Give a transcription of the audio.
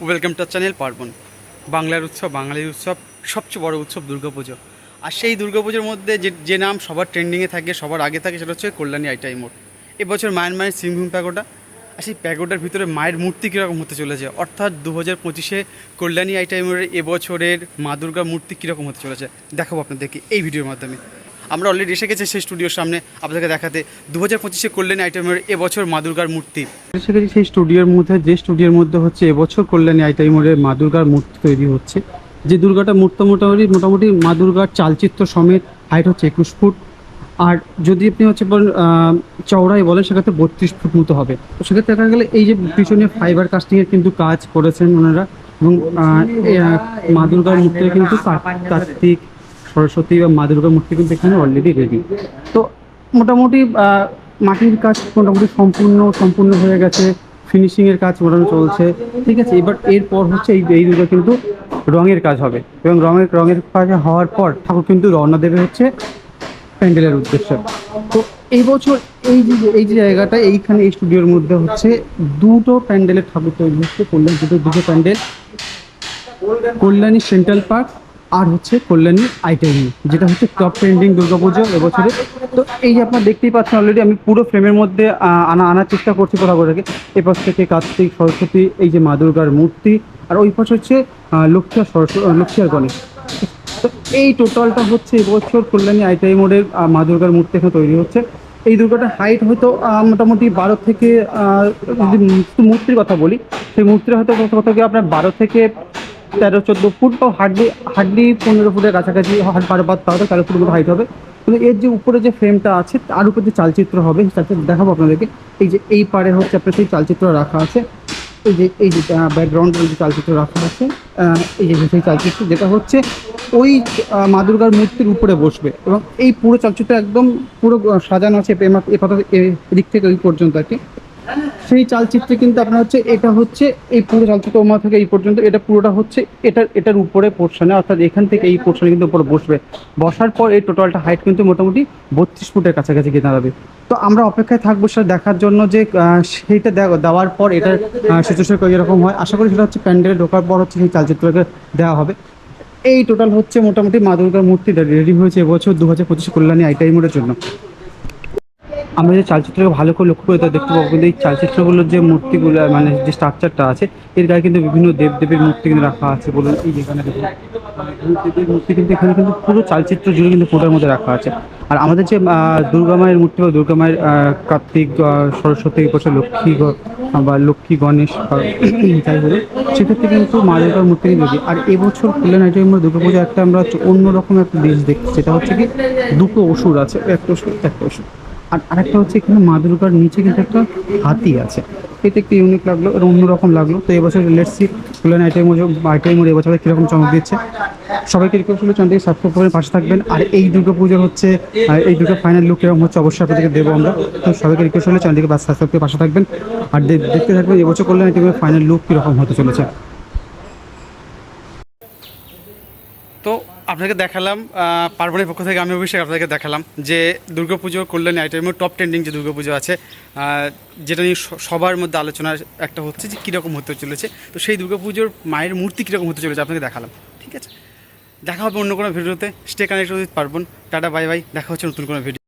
Welcome to channel পার্বণ। বাংলার উৎসব, বাঙালির উৎসব, সবচেয়ে বড় উৎসব দুর্গাপুজো। আর সেই দুর্গাপুজোর মধ্যে যে নাম সবার ট্রেন্ডিংয়ে থাকে, সবার আগে থাকে, সেটা হচ্ছে কল্যাণী আইটাই মোড়। এবছর মায়ের সিংভূম প্যাগোডা। আর সেই প্যাগোডার ভিতরে মায়ের মূর্তি কীরকম হতে চলেছে, অর্থাৎ 2025-এ কল্যাণী আইটাই মোড়ের এবছরের মা দুর্গার মূর্তি কীরকম হতে চলেছে দেখাবো আপনাদেরকে এই ভিডিওর মাধ্যমে। আমরা অলরেডি এসে গেছি সেই স্টুডিওর সামনে আপনাদেরকে দেখাতে 2025-এ কল্যাণী আইটেমের এবছর মা দুর্গার মূর্তি। এসে গেছি সেই স্টুডিওর মধ্যে, যে স্টুডিওর মধ্যে হচ্ছে এবছর কল্যাণী আইটেমের মা দুর্গার মূর্তি তৈরি হচ্ছে। যে দুর্গাটা মোটামুটি মা দুর্গার চালচিত্র সমেত হাইট হচ্ছে 21 ফুট। আর যদি আপনি হচ্ছে চওড়াই বলেন, সেক্ষেত্রে 32 ফুট মতো হবে। তো সেক্ষেত্রে দেখা গেলে এই যে পিছনে ফাইবার কাস্টিংয়ের কিন্তু কাজ করেছেন ওনারা। এবং মা দুর্গার মূর্তি কিন্তু কার্তিক, সরস্বতী বা মা দুর্গার মূর্তি কিন্তু এখানে অলরেডি রেডি। তো মোটামুটি মাটির কাজ মোটামুটি সম্পূর্ণ হয়ে গেছে, ফিনিশিংয়ের কাজ মোটামুটি চলছে, ঠিক আছে। এবার এরপর হচ্ছে এই দুর্গা কিন্তু রঙের কাজ হবে, এবং রঙের কাজ হওয়ার পর ঠাকুর কিন্তু রওনা দেবে হচ্ছে প্যান্ডেলের উদ্দেশ্যে। তো এই বছর এই যে জায়গাটা, এইখানে এই স্টুডিওর মধ্যে হচ্ছে দুটো প্যান্ডেলের ঠাকুর তৈরি হচ্ছে। দুটো প্যান্ডেল, কল্যাণী সেন্ট্রাল পার্ক আর হচ্ছে কল্যাণী আইটেমি, যেটা হচ্ছে টপ ট্রেন্ডিং দুর্গাপুজো এবছরে। তো এই যে আপনারা দেখতেই পাচ্ছেন, অলরেডি আমি পুরো ফ্রেমের মধ্যে আনার চেষ্টা করছি ঠাকুরটাকে। এপাশ থেকে কার্তিক, সরস্বতী, এই যে মা দুর্গার মূর্তি, আর ওই পাশ হচ্ছে লক্ষ্মী আর গণেশ। তো এই টোটালটা হচ্ছে এবছর কল্যাণী আইটাই মোড়ের মা দুর্গার মূর্তি এখানে তৈরি হচ্ছে। এই দুর্গাটার হাইট হয়তো মোটামুটি 12 থেকে, যদি মূর্তির কথা বলি, সেই মূর্তির হয়তো কোথাও থেকে আপনার 12 থেকে 13-14 ফুট, বা হার্ডলি 15 ফুটের কাছাকাছি, 13 ফুট মতো হাইট হবে। কিন্তু এর যে উপরে যে ফ্রেমটা আছে, তার উপর যে চালচিত্র হবে, চালচিত্র দেখাবো আপনাদেরকে। এই যে এই পারে হচ্ছে আপনার সেই চালচিত্র রাখা আছে। এই যে ব্যাকগ্রাউন্ডের যে চালচিত্র রাখা আছে, এই যে সেই চালচিত্র, যেটা হচ্ছে ওই মা দুর্গার মূর্তির উপরে বসবে। এবং এই পুরো চালচিত্র একদম পুরো সাজানো আছে এদিক থেকে ওই পর্যন্ত আর কি। সেই চালচিত্রে কিন্তু আপনার হচ্ছে এটা হচ্ছে এই পুরো চালচিত্র ওমা থেকে এই পর্যন্ত, এটা পুরোটা হচ্ছে এটার উপরে পোর্শনে, অর্থাৎ এখান থেকে এই পোর্শনে কিন্তু উপরে বসবে। বসার পর এই টোটালটা হাইট কিন্তু মোটামুটি 32 ফুটের কাছাকাছি গিয়ে দাঁড়াবে। তো আমরা অপেক্ষায় থাকবো সেটা দেখার জন্য, যে সেইটা দেওয়ার পর এটার সিচুয়েশন কীরকম হয়। আশা করি সেটা হচ্ছে প্যান্ডেলে ঢোকার পর হচ্ছে সেই চালচিত্রকে দেওয়া হবে। এই টোটাল হচ্ছে মোটামুটি মা দুর্গার মূর্তি রেডি হয়েছে এবছর 2025 কল্যাণী আইটাই মোড়ের জন্য। আমরা যে চালচিত্রকে ভালো করে লক্ষ্য করে তা দেখতে পাবো, কিন্তু এই চালচিত্রগুলোর যে মূর্তিগুলো, মানে যে স্ট্রাকচারটা আছে, এর গায়ে কিন্তু বিভিন্ন দেবদেবীর মূর্তি কিন্তু রাখা আছে। বলুন, এই যেখানে দেখুন দেবদেবীর মূর্তি কিন্তু এখানে কিন্তু পুরো চালচিত্র জুড়ে কিন্তু ফোটার মধ্যে রাখা আছে। আর আমাদের যে দুর্গা মায়ের মূর্তি বা দুর্গা মায়ের কার্তিক, সরস্বতী, বছর বা লক্ষ্মী গণেশ যাই বলুন, সেক্ষেত্রে কিন্তু মা দুর্গার মূর্তি তৈরি। আর এবছর কল্যাণ আইটেম দুর্গাপুজো একটা আমরা অন্যরকম একটা জিনিস দেখছি, সেটা হচ্ছে কি দুটো অসুর আছে, একটা অসুর। আর আরেকটা হচ্ছে এখানে মা দুর্গার নিচে কিন্তু একটা হাতি আছে। এটা একটু ইউনিক লাগলো, এটা অন্যরকম লাগলো। তো এবছর লেটস সি কল্যাণ আইটেম এবছর কীরকম চমক দিচ্ছে। সবাইকে রিকোয়েস্ট করলে চ্যানেলটিকে সাবস্ক্রাইব করে পাশে থাকবেন। আর এই দুর্গা পুজোর হচ্ছে এই দুর্গা ফাইনাল লুক এরকম হচ্ছে, অবশ্যই আপনাদেরকে দেবো আমরা। তো সবাইকে রিকোয়েস্ট করলে চ্যানেলটিকে সাবস্ক্রাইব করে পাশে থাকবেন, আর দেখতে থাকবেন এবছর কল্যাণ আইটেমের ফাইনাল লুক কীরকম হতে চলেছে। তো আপনাকে দেখালাম, পার্বণের পক্ষ থেকে আমি অবশ্যই আপনাদেরকে দেখালাম যে দুর্গাপুজোর কল্যাণী আইটেমের টপ ট্রেন্ডিং যে দুর্গাপুজো আছে, যেটা নিয়ে সবার মধ্যে আলোচনার একটা হচ্ছে যে কীরকম হতে চলেছে। তো সেই দুর্গাপুজোর মায়ের মূর্তি কীরকম হতে চলেছে আপনাকে দেখালাম, ঠিক আছে। দেখা হবে অন্য কোনো ভিডিওতে। স্টে কানেক্টেড উইথ পার্বণ। টাটা, বাই বাই, দেখা হচ্ছে নতুন কোনো ভিডিও।